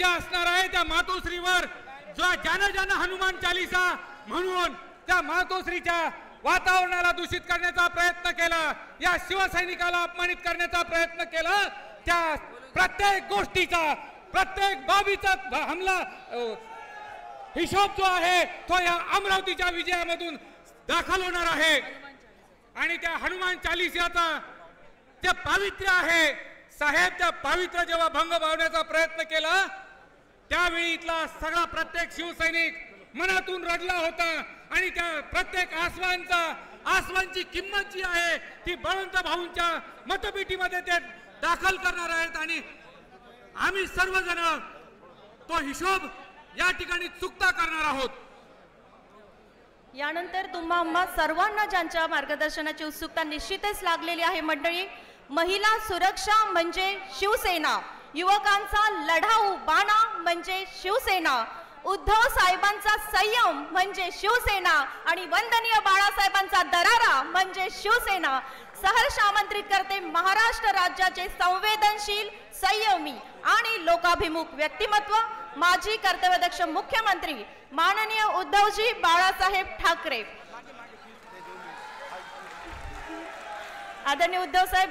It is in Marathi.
असणार आहे त्या मातोश्रीवर जो ज्यानं हनुमान चालीसा म्हणून त्या मातोश्रीच्या वातावरणाला दूषित करण्याचा प्रयत्न केला, या शिवसैनिकाला अपमानित करण्याचा प्रयत्न केला, त्या प्रत्येक गोष्टीचा प्रत्येक बाबीचा हमला हिशोब जो आहे तो या अमरावतीच्या विजयामधून दाखल होणार आहे। आणि त्या हनुमान चालीसाचा जे पावित्र्य आहे साहेब, त्या पावित्र्य जेव्हा भंग पावण्याचा प्रयत्न केला त्यावेळी इथला सगळा प्रत्येक शिवसैनिक मनातून रडला होता। आणि त्या प्रत्येक आसवांची किंमत जी आहे ती बळवंत भाऊंच्या मतपेटीमध्ये ते दाखल करणार आहेत आणि आम्ही सर्वजण तो हिशोब या ठिकाणी चुकता करणार आहोत। यानंतर तुम्हा सर्वांना ज्यांच्या मार्गदर्शनाची उत्सुकता निश्चितच लागलेली आहे मंडळी, महिला सुरक्षा म्हणजे शिवसेना, युवकांचा लढाऊ बाणा म्हणजे शिवसेना, उद्धव साहेबांचा संयम म्हणजे शिवसेना आणि वंदनीय बाळासाहेबांचा दरारा म्हणजे शिवसेना। सहर्ष आमंत्रित करते महाराष्ट्र राज्याचे संवेदनशील, संयमी आणि लोकाभिमुख व्यक्तिमत्व, माजी कर्तव्यदक्ष मुख्यमंत्री माननीय उद्धवजी बाळासाहेब ठाकरे। आदरणीय उद्धव साहेब